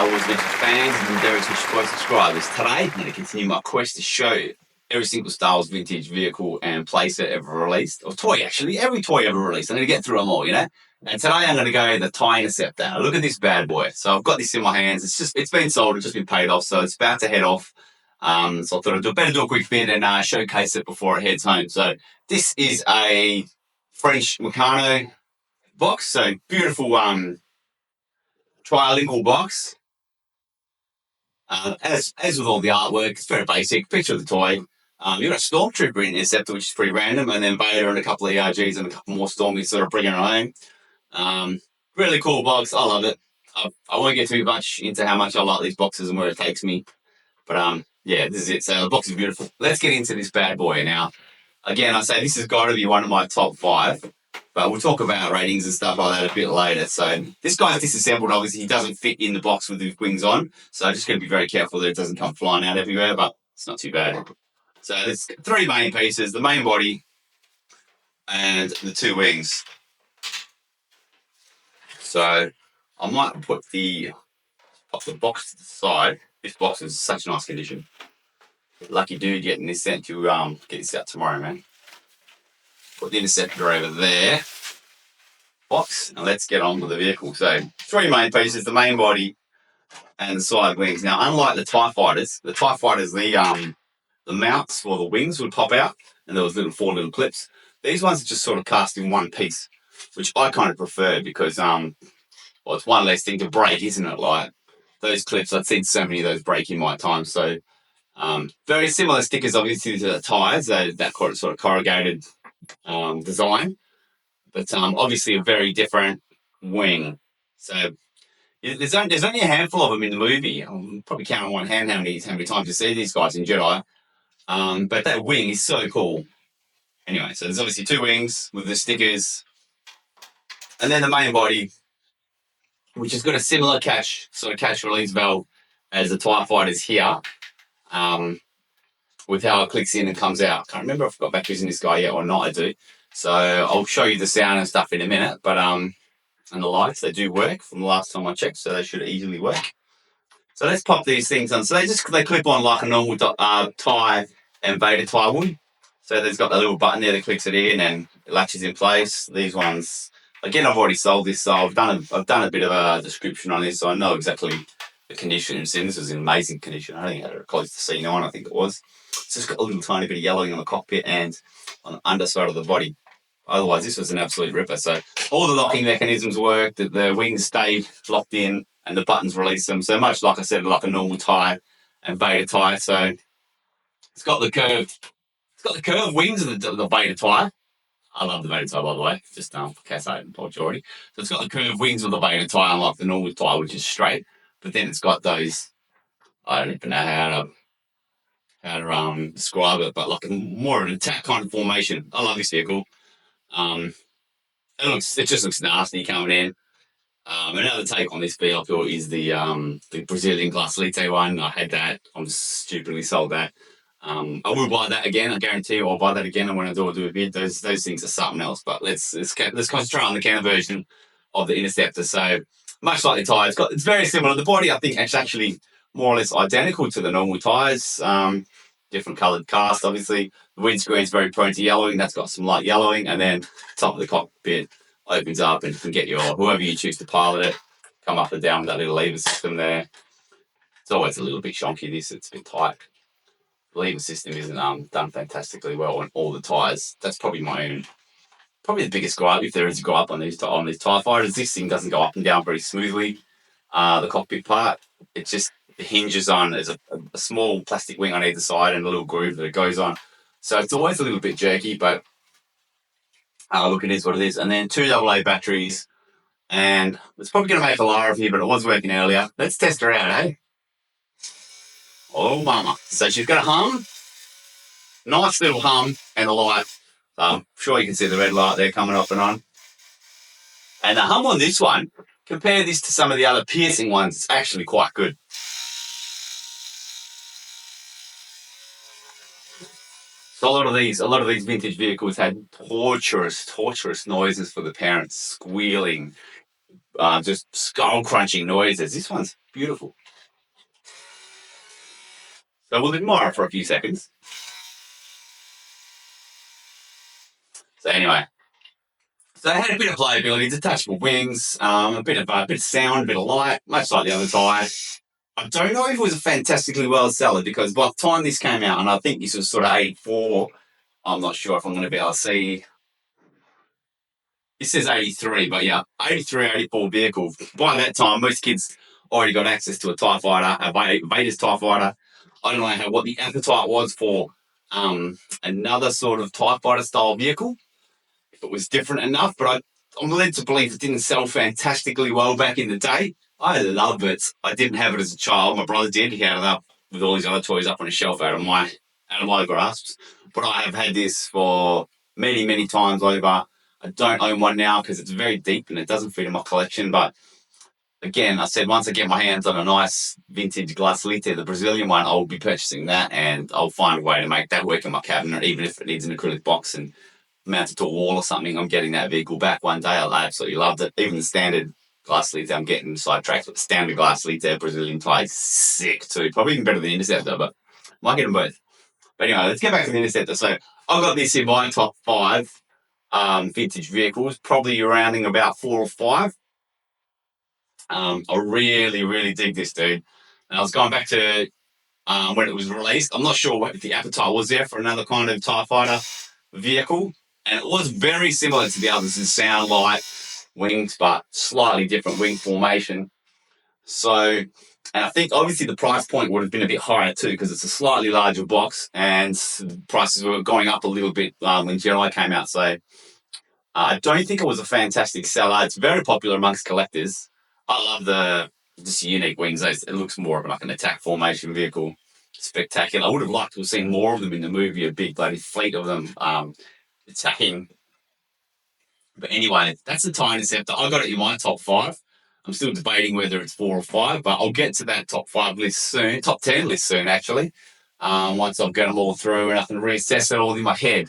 Wars Vintage fans and Vintage Toy subscribers. Today, I'm going to continue my quest to show every single Star Wars vintage vehicle and playset ever released, or toy actually, every toy ever released. I'm going to get through them all, you know. And today I'm going to go the Tie Interceptor. Now, look at this bad boy. So I've got this in my hands. It's been sold. It's just been paid off, so it's about to head off. So I thought I'd better do a quick bid and showcase it before it heads home. So this is a French Meccano box. So beautiful trilingual box. As with all the artwork, it's very basic. Picture of the toy. You've got a Stormtrooper Interceptor, which is pretty random, and then Vader and a couple of ERGs and a couple more Stormies sort of bringing it home. Really cool box. I love it. I won't get too much into how much I like these boxes and where it takes me. But yeah, this is it. So the box is beautiful. Let's get into this bad boy now. Again, I say this has got to be one of my top 5. But we'll talk about ratings and stuff like that a bit later. So this guy's disassembled. Obviously, he doesn't fit in the box with his wings on. So I'm just going to be very careful that it doesn't come flying out everywhere, but it's not too bad. So there's 3 main pieces, the main body and the 2 wings. So I might put the box to the side. This box is such nice condition. Lucky dude getting this sent to get this out tomorrow, man. Put the Interceptor over there. Box, and let's get on with the vehicle. So 3 main pieces, the main body and the side wings. Now, unlike the TIE Fighters, the mounts for the wings would pop out and there was 4 little clips. These ones are just sort of cast in one piece, which I kind of prefer because well, it's one less thing to break, isn't it? Like those clips, I've seen so many of those break in my time. So very similar stickers obviously to the tires, that sort of corrugated design. But obviously a very different wing. So there's only a handful of them in the movie. I'll probably count on one hand how many times you see these guys in Jedi. But that wing is so cool. Anyway, so there's obviously 2 wings with the stickers. And then the main body, which has got a similar catch release valve as the TIE Fighters here. With how it clicks in and comes out. Can't remember if I've got back using this guy yet or not. I do. So I'll show you the sound and stuff in a minute. But and the lights, they do work from the last time I checked, so they should easily work. So let's pop these things on. So they clip on like a normal tie and Vader tie would. So there's got the little button there that clicks it in and it latches in place. These ones, again, I've already sold this, so I've done a bit of a description on this, so I know exactly the condition it's in. This was in amazing condition. I think I had it close to C9, I think it was. It's just got a little tiny bit of yellowing on the cockpit and on the underside of the body. Otherwise, this was an absolute ripper. So all the locking mechanisms work, the wings stay locked in, and the buttons release them. So much like I said, like a normal tie and Vader tie. So it's got the curved wings of the Vader tie. I love the Vader tie, by the way. Just in case I hadn't told you already. So it's got the curved wings of the Vader tie, unlike the normal tie, which is straight. But then it's got those. I don't even know how to describe it, but like more of an attack kind of formation. I love this vehicle. It just looks nasty coming in. Another take on this vehicle is the Brazilian Glacelite one. I had that. I'm just stupidly sold that. I will buy that again. I guarantee you, I'll buy that again. And when I do a bid, those things are something else. But let's concentrate on the counter version of the Interceptor. So much like the tires, it's very similar. The body, I think, is actually more or less identical to the normal tires. Different coloured cast, obviously. The windscreen is very prone to yellowing. That's got some light yellowing, and then top of the cockpit opens up, and you can get whoever you choose to pilot it, come up and down with that little lever system there. It's always a little bit shonky. It's a bit tight. The lever system isn't done fantastically well on all the tires. That's probably probably the biggest gripe, if there is a gripe on these TIE Fighters. This thing doesn't go up and down very smoothly. The cockpit part, it just hinges on. There's a small plastic wing on either side and a little groove that it goes on. So it's always a little bit jerky, but look, it is what it is. And then 2 AA batteries. And it's probably going to make a liar of here, but it was working earlier. Let's test her out, eh? Oh, mama. So she's got a hum. Nice little hum and a light. I'm sure you can see the red light there coming off and on. And the hum on this one, compare this to some of the other piercing ones, it's actually quite good. So a lot of these vintage vehicles had torturous noises for the parents, squealing, just skull crunching noises. This one's beautiful. So we'll admire it for a few seconds. So anyway, so it had a bit of playability, detachable wings, a bit of sound, a bit of light, much like the other tie. I don't know if it was a fantastically well seller because by the time this came out, and I think this was sort of 84, I'm not sure if I'm going to be able to see. It says 83, but yeah, 83, 84 vehicle. By that time, most kids already got access to a TIE fighter, a Vader's TIE fighter. I don't know what the appetite was for another sort of TIE fighter style vehicle, if it was different enough, but I'm led to believe it didn't sell fantastically well back in the day. I love it. I didn't have it as a child. My brother did. He had it up with all his other toys up on a shelf out of my grasps. But I have had this for many, many times over. I don't own one now because it's very deep and it doesn't fit in my collection. But again, I said once I get my hands on a nice vintage Glaslite, the Brazilian one, I'll be purchasing that and I'll find a way to make that work in my cabinet, even if it needs an acrylic box and mounted to a wall or something. I'm getting that vehicle back one day. I absolutely loved it. Even the standard Glaslite, I'm getting sidetracked, but the standard Glaslite Brazilian tie is sick too. Probably even better than the Interceptor, but might get them both. But anyway, let's get back to the Interceptor. So I've got this in my top 5 vintage vehicles, probably rounding about 4 or 5. I really, really dig this dude. And I was going back to when it was released. I'm not sure what the appetite was there for another kind of TIE fighter vehicle. And it was very similar to the others in sound, light, wings, but slightly different wing formation. So, and I think obviously the price point would have been a bit higher too because it's a slightly larger box and the prices were going up a little bit when Jedi came out. So I don't think it was a fantastic seller. It's very popular amongst collectors. I love the just unique wings. It looks more of like an attack formation vehicle. Spectacular. I would have liked to have seen more of them in the movie, a big bloody fleet of them attacking. But anyway, that's the TIE Interceptor. I got it in my top 5. I'm still debating whether it's 4 or 5, but I'll get to that top 5 list soon, top 10 list soon, actually. Once I've got them all through and I can reassess it all in my head.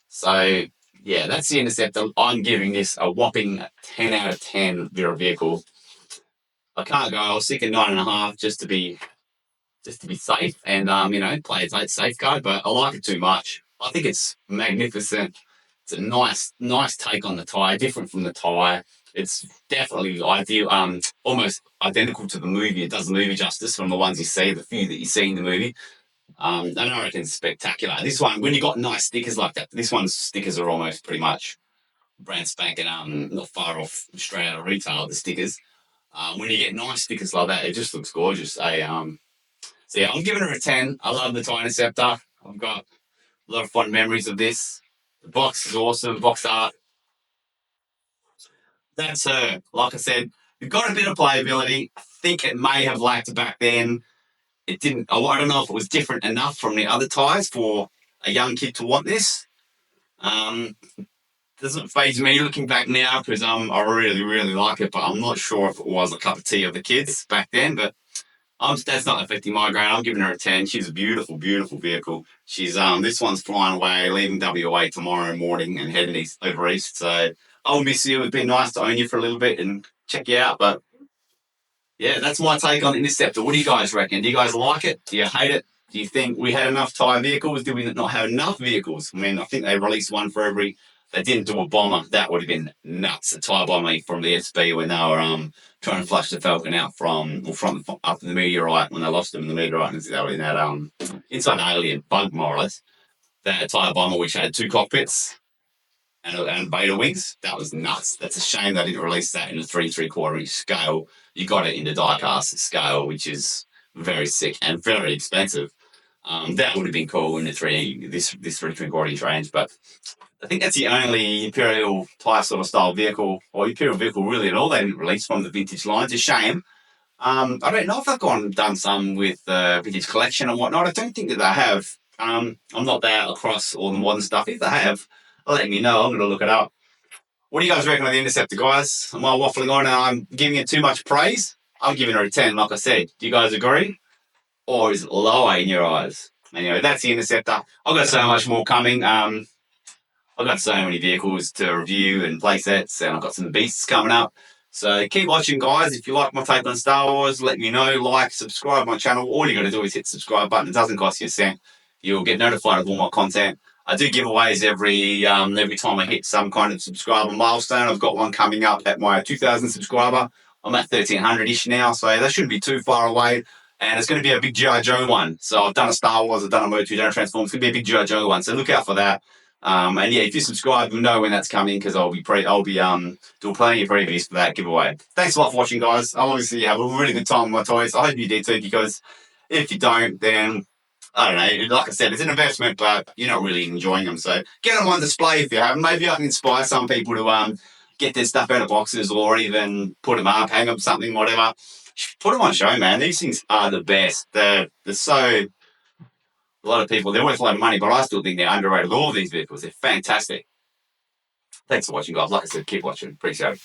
So, yeah, that's the Interceptor. I'm giving this a whopping 10 out of 10 vehicle. I can't go. I'll stick a 9.5 just to be safe and play it safeguard. But I like it too much. I think it's magnificent. It's a nice take on the tie, different from the tie. It's definitely ideal, almost identical to the movie. It does the movie justice from the ones you see, the few that you see in the movie. And I reckon it's spectacular. This one, when you got nice stickers like that, this one's stickers are almost pretty much brand spanking, not far off straight out of retail, the stickers. When you get nice stickers like that, it just looks gorgeous. So yeah, I'm giving it a 10. I love the TIE Interceptor. I've got a lot of fond memories of this. The box is awesome. Box art. That's her. Like I said, you've got a bit of playability. I think it may have lacked back then. It didn't. I don't know if it was different enough from the other ties for a young kid to want this. Doesn't faze me looking back now because I really, really like it, but I'm not sure if it was a cup of tea of the kids back then. But that's not affecting my grade. I'm giving her a 10. She's a beautiful, beautiful vehicle. She's this one's flying away, leaving WA tomorrow morning and heading over east. So I'll miss you. It'd be nice to own you for a little bit and check you out. But yeah, that's my take on Interceptor. What do you guys reckon? Do you guys like it? Do you hate it? Do you think we had enough TIE vehicles? Did we not have enough vehicles? I mean, I think they released one for every. They didn't do a bomber. That would have been nuts. A TIE bomber from the SB when they were trying to flush the Falcon out from up in the meteorite when they lost them in the meteorite. And they were in that inside alien bug, more or less. That TIE bomber which had 2 cockpits and beta wings. That was nuts. That's a shame they didn't release that in a 3/3/4 inch scale. You got it in the die-cast scale, which is very sick and very expensive. That would have been cool in the this 3/3/4 inch range, but I think that's the only Imperial TIE sort of style vehicle, or Imperial vehicle really at all they didn't release from the vintage line. It's a shame. I don't know if they've gone and done some with vintage collection and whatnot. I don't think that they have. I'm not that across all the modern stuff. If they have, let me know. I'm going to look it up. What do you guys reckon of the Interceptor, guys? Am I waffling on and I'm giving it too much praise? I'm giving her a 10, like I said. Do you guys agree? Or is it lower in your eyes? Anyway, that's the Interceptor. I've got so much more coming. I've got so many vehicles to review and play sets, and I've got some beasts coming up. So keep watching, guys. If you like my take on Star Wars, let me know. Like, subscribe my channel. All you got to do is hit the subscribe button. It doesn't cost you a cent. You'll get notified of all my content. I do giveaways every time I hit some kind of subscriber milestone. I've got one coming up at my 2,000 subscriber. I'm at 1,300-ish now, so that shouldn't be too far away. And it's going to be a big G.I. Joe one. So I've done a Star Wars, I've done a Moto 2, done a Transformers. It's going to be a big G.I. Joe one. So look out for that. And yeah, if you subscribe, you'll know when that's coming because I'll be doing plenty of previews for that giveaway. Thanks a lot for watching, guys. I obviously have a really good time with my toys. I hope you did too, because if you don't, then I don't know. Like I said, it's an investment, but you're not really enjoying them. So get them on display if you have. Maybe I can inspire some people to get their stuff out of boxes or even put them up, hang them something, whatever. Put them on show, man. These things are the best. They're so. A lot of people, they're worth a lot of money, but I still think they're underrated. All of these vehicles, they're fantastic. Thanks for watching, guys. Like I said, keep watching. Appreciate it.